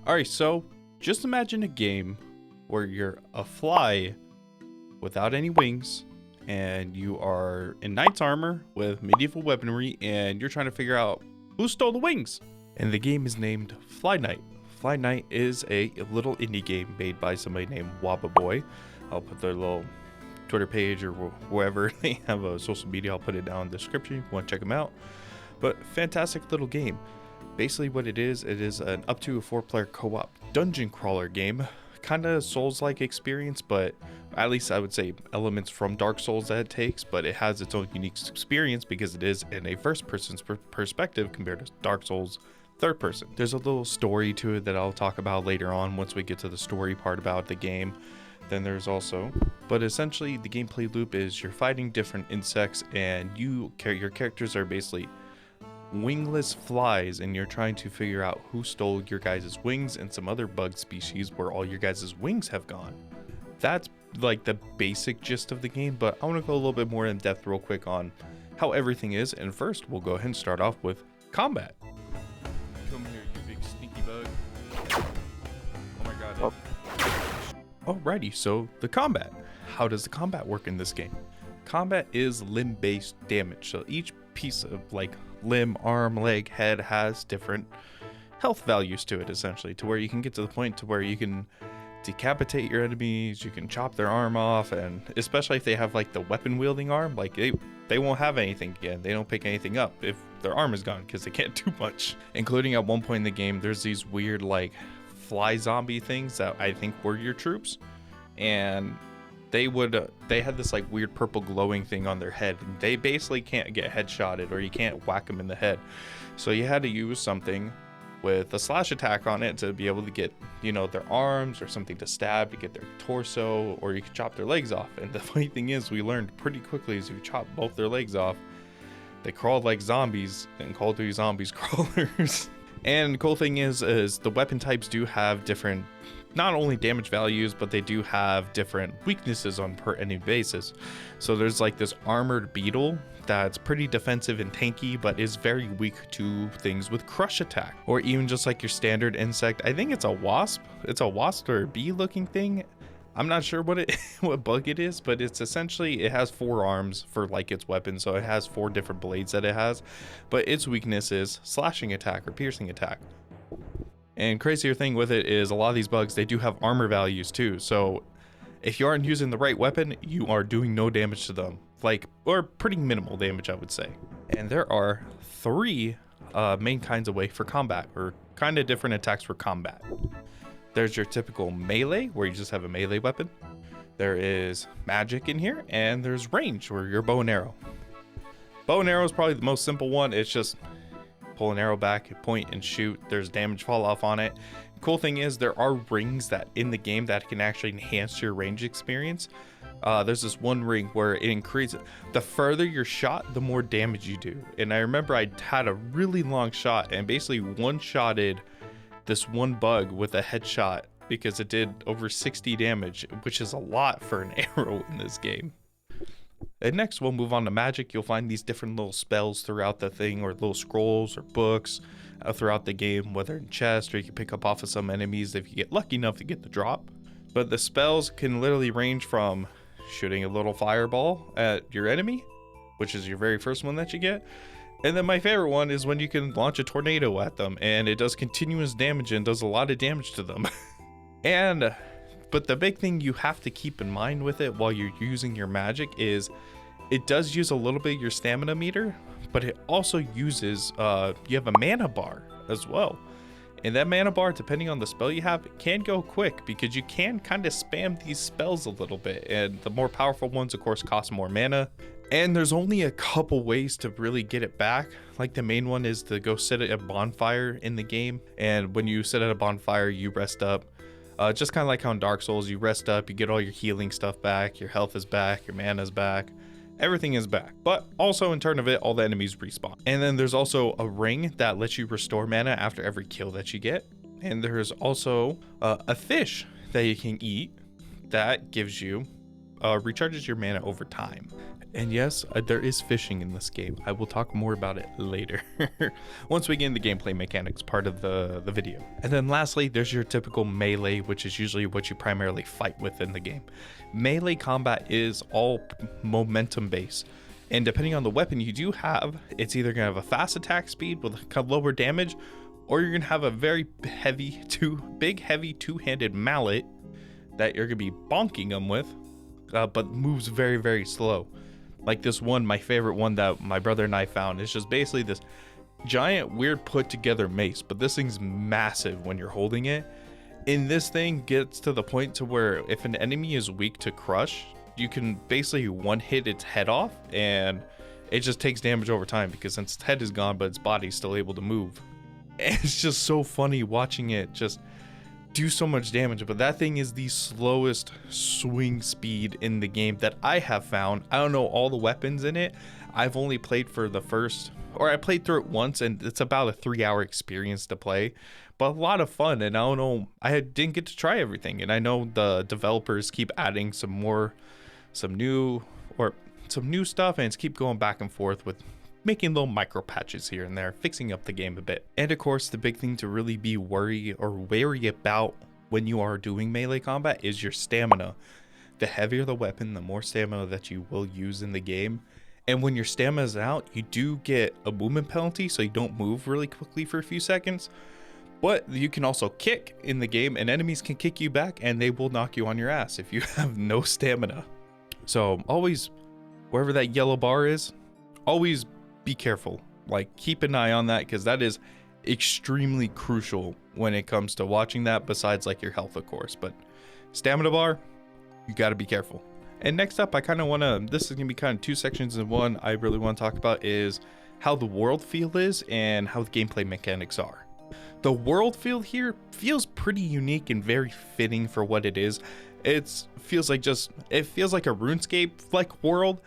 Alright, so just imagine a game where you're a fly without any wings and you are in knight's armor with medieval weaponry and you're trying to figure out who stole the wings. And the game is named Fly Knight. Fly Knight is a little indie game made by somebody named Waba Boy. I'll put their little Twitter page or wherever they have a social media. I'll put it down in the description if you want to check them out. But fantastic little game. Basically what it is an up to a 4-player co-op dungeon crawler game. Kind of Souls-like experience, but at least I would say elements from Dark Souls that it takes, but it has its own unique experience because it is in a first person's perspective compared to Dark Souls third person. There's a little story to it that I'll talk about later on once we get to the story part about the game. Then there's also, but essentially the gameplay loop is you're fighting different insects and your characters are basically wingless flies and you're trying to figure out who stole your guys' wings and some other bug species where all your guys' wings have gone. That's like the basic gist of the game, but I want to go a little bit more in depth real quick on how everything is. And first we'll go ahead and start off with combat. Come here, you big sneaky bug. Oh my god. Alrighty, so the combat. How does the combat work in this game? Combat is limb-based damage. So each piece of like limb, arm, leg, head has different health values to it, essentially, to where you can get to the point to where you can decapitate your enemies, you can chop their arm off, and especially if they have like the weapon wielding arm, like they won't have anything again. They don't pick anything up if their arm is gone because they can't do much. Including at one point in the game, there's these weird like fly zombie things that I think were your troops, and they had this like weird purple glowing thing on their head, and they basically can't get headshotted or you can't whack them in the head, so you had to use something with a slash attack on it to be able to get, you know, their arms, or something to stab to get their torso, or you could chop their legs off. And the funny thing is, we learned pretty quickly as we chopped both their legs off, they crawled like zombies, and Call of Duty Zombies crawlers. And the cool thing is the weapon types do have different, not only damage values, but they do have different weaknesses on per enemy basis. So there's like this armored beetle that's pretty defensive and tanky, but is very weak to things with crush attack, or even just like your standard insect. I think it's a wasp. It's a wasp or a bee looking thing. I'm not sure what bug it is, but it's essentially, it has 4 arms for like its weapon, so it has 4 different blades that it has, but its weakness is slashing attack or piercing attack. And crazier thing with it is a lot of these bugs, they do have armor values too, so if you aren't using the right weapon, you are doing no damage to them, like, or pretty minimal damage, I would say. And there are 3 main kinds of way for combat, or kind of different attacks for combat. There's your typical melee, where you just have a melee weapon. There is magic in here, and there's range, where your bow and arrow. Bow and arrow is probably the most simple one. It's just pull an arrow back, point and shoot. There's damage fall off on it. Cool thing is there are rings that in the game that can actually enhance your range experience. There's this one ring where it increases, the further your shot, the more damage you do. And I remember I had a really long shot and basically one-shotted this one bug with a headshot because it did over 60 damage, which is a lot for an arrow in this game. And next we'll move on to magic. You'll find these different little spells throughout the thing, or little scrolls or books throughout the game, whether in chests or you can pick up off of some enemies if you get lucky enough to get the drop. But the spells can literally range from shooting a little fireball at your enemy, which is your very first one that you get. And then my favorite one is when you can launch a tornado at them and it does continuous damage and does a lot of damage to them. But the big thing you have to keep in mind with it while you're using your magic is it does use a little bit of your stamina meter, but it also uses, you have a mana bar as well. And that mana bar, depending on the spell you have, it can go quick because you can kind of spam these spells a little bit. And the more powerful ones, of course, cost more mana. And there's only a couple ways to really get it back. Like the main one is to go sit at a bonfire in the game. And when you sit at a bonfire, you rest up. Just kind of like how in Dark Souls, you rest up, you get all your healing stuff back, your health is back, your mana is back. Everything is back, but also in turn of it, all the enemies respawn. And then there's also a ring that lets you restore mana after every kill that you get. And there's also a fish that you can eat that gives you recharges your mana over time. And yes, there is fishing in this game. I will talk more about it later once we get in the gameplay mechanics part of the video. And then lastly, there's your typical melee, which is usually what you primarily fight with in the game. Melee combat is all momentum based, and depending on the weapon you do have, it's either gonna have a fast attack speed with lower damage, or you're gonna have a very heavy two-handed mallet that you're gonna be bonking them with, but moves very, very slow. Like this one, my favorite one that my brother and I found, is just basically this giant, weird put together mace, but this thing's massive when you're holding it. And this thing gets to the point to where if an enemy is weak to crush, you can basically one hit its head off, and it just takes damage over time, because since its head is gone, but its body's still able to move. And it's just so funny watching it just do so much damage. But that thing is the slowest swing speed in the game that I have found. I don't know all the weapons in it. I've only played for the first, or I played through it once, and it's about a 3-hour experience to play, but a lot of fun. And I don't know, I didn't get to try everything, and I know the developers keep adding some new stuff, and it's keep going back and forth with making little micro patches here and there, fixing up the game a bit. And of course, the big thing to really be wary about when you are doing melee combat is your stamina. The heavier the weapon, the more stamina that you will use in the game. And when your stamina is out, you do get a movement penalty, so you don't move really quickly for a few seconds. But you can also kick in the game, and enemies can kick you back, and they will knock you on your ass if you have no stamina. So always, wherever that yellow bar is, always be careful. Like, keep an eye on that, because that is extremely crucial when it comes to watching that, besides like your health, of course. But stamina bar, you got to be careful. And next up, this is gonna be kind of two sections in one. I really want to talk about is how the world feel is and how the gameplay mechanics are. The world feel here feels pretty unique and very fitting for what it is. It feels like a RuneScape-like world,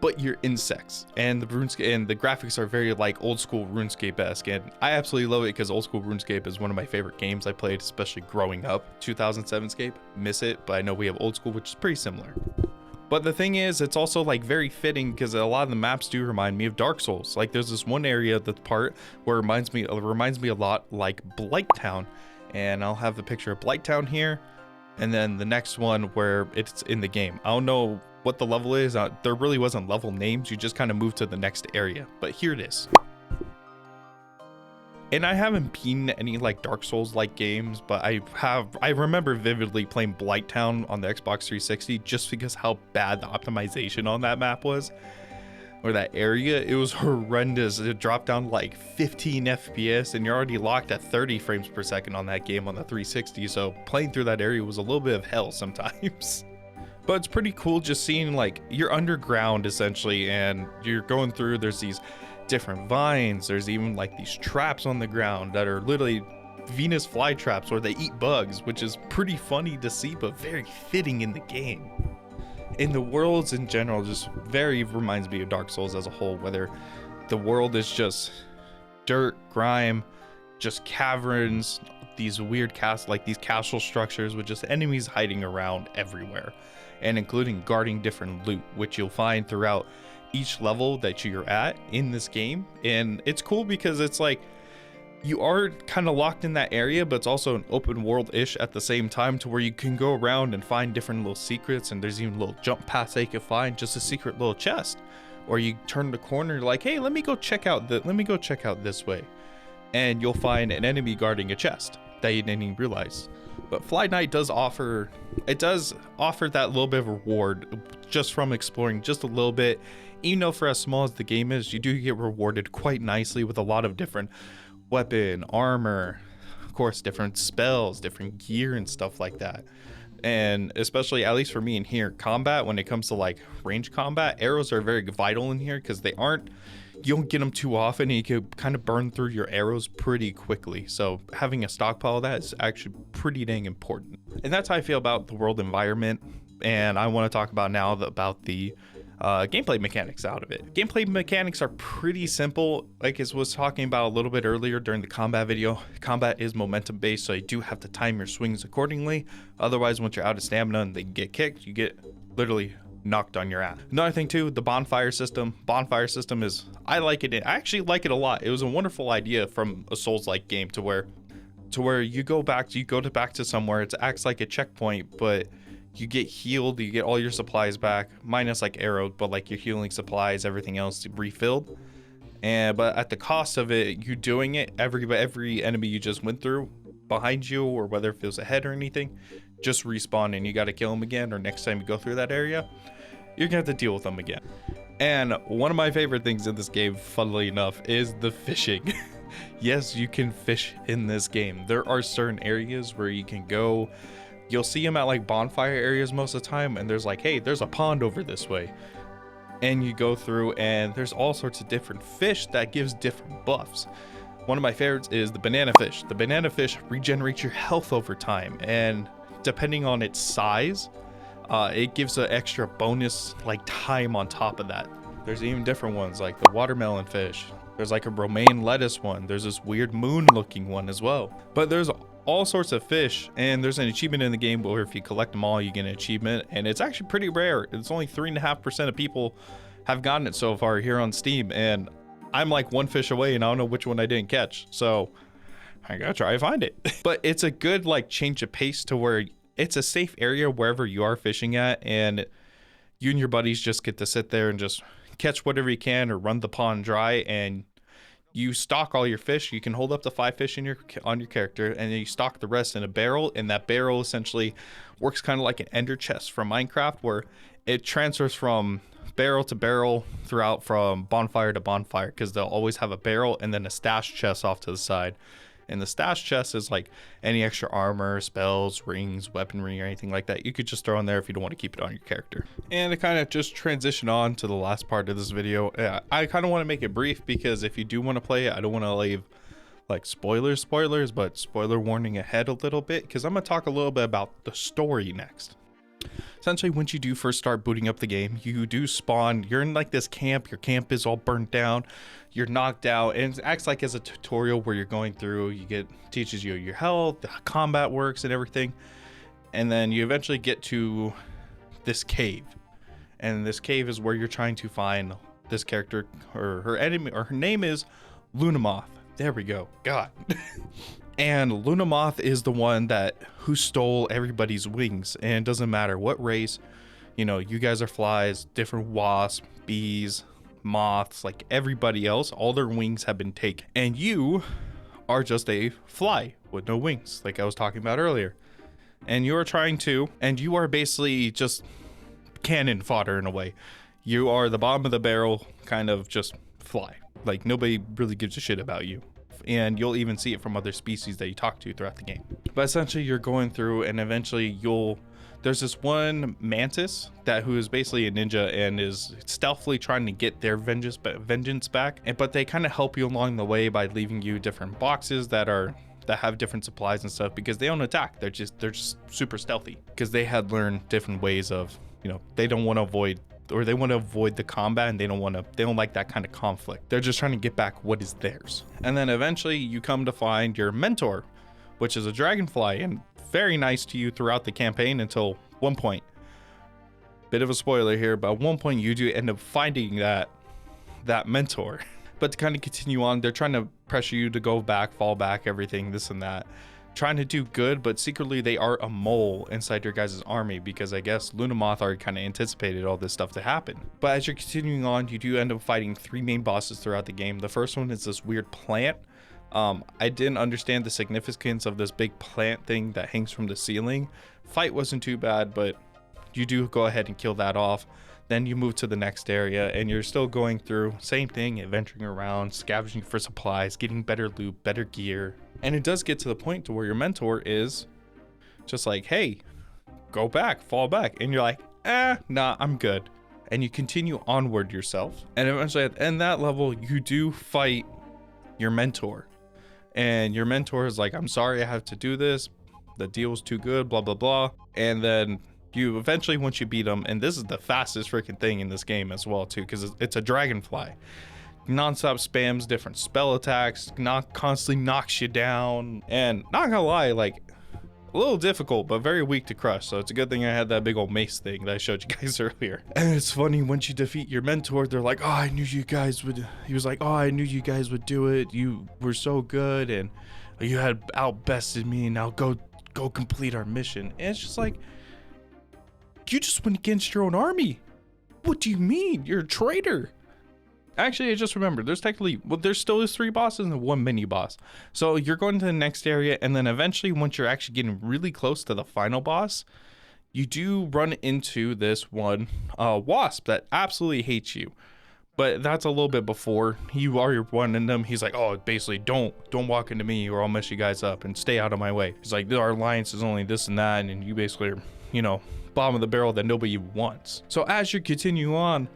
but you're insects, and the graphics are very like old school RuneScape-esque, and I absolutely love it because old school RuneScape is one of my favorite games I played, especially growing up. 2007scape, miss it, but I know we have old school, which is pretty similar. But the thing is, it's also like very fitting because a lot of the maps do remind me of Dark Souls. Like there's this one area, where it reminds me a lot like Blighttown, and I'll have the picture of Blighttown here, and then the next one where it's in the game. I don't know what the level is. There really wasn't level names. You just kind of move to the next area, but here it is. And I haven't been any like Dark Souls like games, but I remember vividly playing Blighttown on the Xbox 360 just because how bad the optimization on that map was, or that area. It was horrendous. It dropped down like 15 FPS, and you're already locked at 30 frames per second on that game on the 360. So playing through that area was a little bit of hell sometimes. But it's pretty cool just seeing like you're underground essentially, and you're going through, there's these different vines, there's even like these traps on the ground that are literally Venus flytraps where they eat bugs, which is pretty funny to see but very fitting in the game. In the worlds in general, just very reminds me of Dark Souls as a whole, whether the world is just dirt, grime, just caverns, these weird these castle structures with just enemies hiding around everywhere, and including guarding different loot, which you'll find throughout each level that you're at in this game. And it's cool because it's like you are kind of locked in that area, but it's also an open world-ish at the same time, to where you can go around and find different little secrets, and there's even little jump paths that you can find, just a secret little chest. Or you turn the corner like, hey, let me go check out this way, and you'll find an enemy guarding a chest that you didn't even realize. But Fly Night does offer that little bit of reward just from exploring just a little bit. Even though for as small as the game is, you do get rewarded quite nicely with a lot of different weapon, armor, of course, different spells, different gear and stuff like that. And especially, at least for me in here, combat, when it comes to like range combat, arrows are very vital in here because you don't get them too often, and you can kind of burn through your arrows pretty quickly. So having a stockpile of that is actually pretty dang important. And that's how I feel about the world environment. And I want to talk about now about the gameplay mechanics out of it. Gameplay mechanics are pretty simple. Like I was talking about a little bit earlier during the combat video, combat is momentum based, so you do have to time your swings accordingly. Otherwise, once you're out of stamina and they get kicked, you get literally knocked on your ass. Another thing too, the bonfire system. Bonfire system is, I like it. I actually like it a lot. It was a wonderful idea from a Souls-like game to where you go back to somewhere. It acts like a checkpoint, but you get healed, you get all your supplies back, minus like arrows, but like your healing supplies, everything else refilled. But at the cost of it, you doing it, every enemy you just went through behind you, or whether it feels ahead or anything, just respawn and you got to kill them again, or next time you go through that area, you're gonna have to deal with them again. And one of my favorite things in this game, funnily enough, is the fishing. Yes, you can fish in this game. There are certain areas where you can go. You'll see them at like bonfire areas most of the time, and there's like, hey, there's a pond over this way. And you go through and there's all sorts of different fish that gives different buffs. One of my favorites is the banana fish. The banana fish regenerates your health over time, and depending on its size, it gives an extra bonus like time on top of that. There's even different ones like the watermelon fish. There's like a romaine lettuce one. There's this weird moon looking one as well. But there's all sorts of fish, and there's an achievement in the game where if you collect them all, you get an achievement, and it's actually pretty rare. It's only 3.5% of people have gotten it so far here on Steam, and I'm like one fish away and I don't know which one I didn't catch. So I gotta try and find it. But it's a good like change of pace to where it's a safe area wherever you are fishing at, and you and your buddies just get to sit there and just catch whatever you can or run the pond dry, and you stock all your fish. You can hold up to 5 fish on your character, and then you stock the rest in a barrel, and that barrel essentially works kind of like an ender chest from Minecraft, where it transfers from barrel to barrel throughout, from bonfire to bonfire, because they'll always have a barrel and then a stash chest off to the side. And the stash chest is like any extra armor, spells, rings, weaponry, or anything like that. You could just throw in there if you don't want to keep it on your character. And to kind of just transition on to the last part of this video, I kind of want to make it brief, because if you do want to play it, I don't want to leave like spoilers, but spoiler warning ahead a little bit, because I'm going to talk a little bit about the story next. Essentially, once you do first start booting up the game, you do spawn, you're in like this camp, your camp is all burnt down, you're knocked out, and it acts like as a tutorial where you're going through, teaches you your health, the combat works and everything. And then you eventually get to this cave, and this cave is where you're trying to find this character, or her enemy, or her name is Lunamoth. There we go. God. And Lunamoth is the one who stole everybody's wings, and it doesn't matter what race, you know, you guys are flies, different wasps, bees, moths, like everybody else, all their wings have been taken, and you are just a fly with no wings, like I was talking about earlier. And you are basically just cannon fodder in a way. You are the bottom of the barrel, kind of just fly. Like nobody really gives a shit about you. And you'll even see it from other species that you talk to throughout the game. But essentially you're going through, and eventually there's this one mantis who is basically a ninja and is stealthily trying to get their vengeance back. But they kind of help you along the way by leaving you different boxes that have different supplies and stuff, because they don't attack. They're just super stealthy, because they had learned different ways of, you know, they want to avoid the combat, and they don't like that kind of conflict. They're just trying to get back what is theirs. And then eventually you come to find your mentor, which is a dragonfly, and very nice to you throughout the campaign until one point. Bit of a spoiler here, but at one point you do end up finding that mentor. But to kind of continue on, they're trying to pressure you to go back, fall back, everything, this and that. Trying to do good, but secretly they are a mole inside your guys' army, because I guess Lunamoth already kind of anticipated all this stuff to happen. But as you're continuing on, you do end up fighting 3 main bosses throughout the game. The first one is this weird plant. I didn't understand the significance of this big plant thing that hangs from the ceiling. Fight wasn't too bad, but you do go ahead and kill that off. Then you move to the next area, and you're still going through, same thing, adventuring around, scavenging for supplies, getting better loot, better gear. And it does get to the point to where your mentor is just like, hey, go back, fall back. And you're like, nah, I'm good. And you continue onward yourself. And eventually at the end of that level, you do fight your mentor. And your mentor is like, I'm sorry I have to do this. The deal was too good, blah, blah, blah. And then You eventually, once you beat him, and this is the fastest freaking thing in this game as well too, because it's a dragonfly. Non-stop spams different spell attacks, constantly knocks you down, and not gonna lie, like a little difficult but very weak to crush. So it's a good thing I had that big old mace thing that I showed you guys earlier. And it's funny, once you defeat your mentor, they're like, oh, I knew you guys would. He was like, oh, I knew you guys would do it. You were so good, and you had outbested me. Now go complete our mission. And it's just like, you just went against your own army. What do you mean? You're a traitor. Actually, I just remembered, there's technically, well, there's still 3 bosses and 1 mini boss. So you're going to the next area, and then eventually, once you're actually getting really close to the final boss, you do run into this one wasp that absolutely hates you. But that's a little bit before you are running them. He's like, oh, basically, don't walk into me or I'll mess you guys up, and stay out of my way. He's like, our alliance is only this and that, and you basically are, you know, bottom of the barrel that nobody wants. So as you continue on,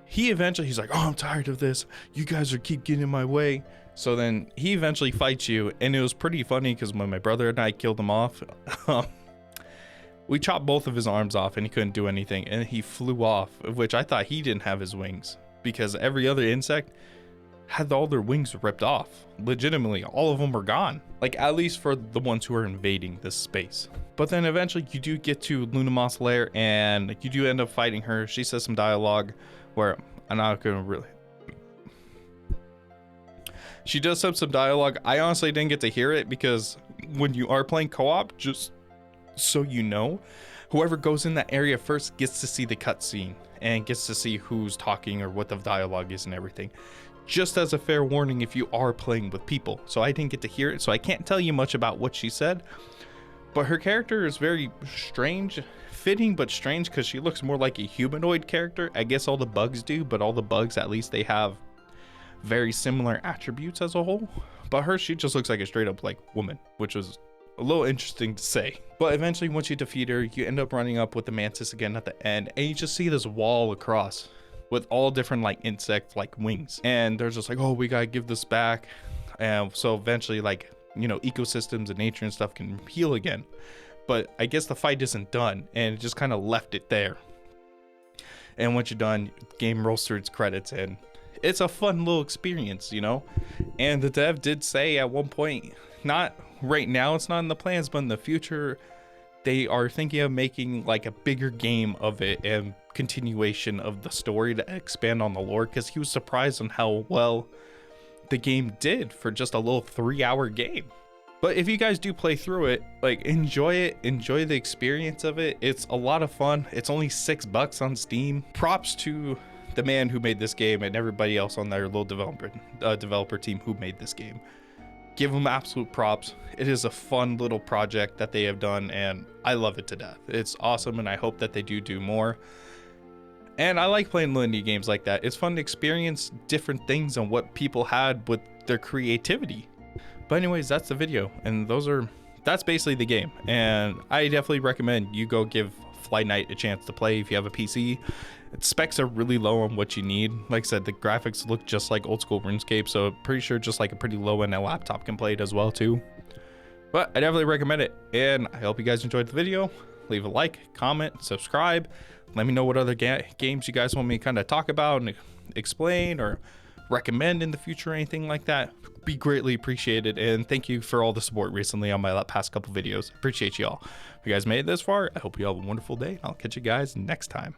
he's like, oh, I'm tired of this. You guys keep getting in my way. So then he eventually fights you, and it was pretty funny because when my brother and I killed him off, we chopped both of his arms off and he couldn't do anything, and he flew off, which I thought he didn't have his wings, because every other insect had all their wings ripped off. Legitimately, all of them were gone. Like, at least for the ones who are invading this space. But then eventually you do get to Lunamoth's lair, and you do end up fighting her. She says some dialogue where I'm not gonna really. She does have some dialogue. I honestly didn't get to hear it because when you are playing co-op, just so you know, whoever goes in that area first gets to see the cutscene and gets to see who's talking or what the dialogue is and everything. Just as a fair warning if you are playing with people. So I didn't get to hear it, so I can't tell you much about what she said. But her character is very strange. Fitting but strange, because she looks more like a humanoid character. I guess all the bugs do, but all the bugs, at least they have very similar attributes as a whole. But she just looks like a straight up like woman, which was a little interesting to say. But eventually, once you defeat her, you end up running up with the mantis again at the end, and you just see this wall across with all different like insect like wings, and they're just like, oh, we gotta give this back. And so eventually, like, you know, ecosystems and nature and stuff can heal again. But I guess the fight isn't done, and it just kind of left it there. And once you're done, the game rolls through its credits, and it's a fun little experience, you know. And the dev did say at one point, not right now, it's not in the plans, but in the future, they are thinking of making like a bigger game of it and continuation of the story to expand on the lore, because he was surprised on how well the game did for just a little 3-hour game. But if you guys do play through it, like, enjoy it, enjoy the experience of it. It's a lot of fun. It's only $6 on Steam. Props to the man who made this game and everybody else on their little developer team who made this game. Give them absolute props. It is a fun little project that they have done, and I love it to death. It's awesome, and I hope that they do more. And I like playing little indie games like that. It's fun to experience different things and what people had with their creativity. But anyways, that's the video, and that's basically the game. And I definitely recommend you go give Fly Night a chance to play if you have a PC. Its specs are really low on what you need. Like I said, the graphics look just like old school RuneScape, so pretty sure just like a pretty low end laptop can play it as well too. But I definitely recommend it, and I hope you guys enjoyed the video. Leave a like, comment, subscribe. Let me know what other games you guys want me to kind of talk about and explain or recommend in the future or anything like that. Be greatly appreciated, and thank you for all the support recently on my past couple videos. Appreciate y'all. If you guys made it this far, I hope you all have a wonderful day, and I'll catch you guys next time.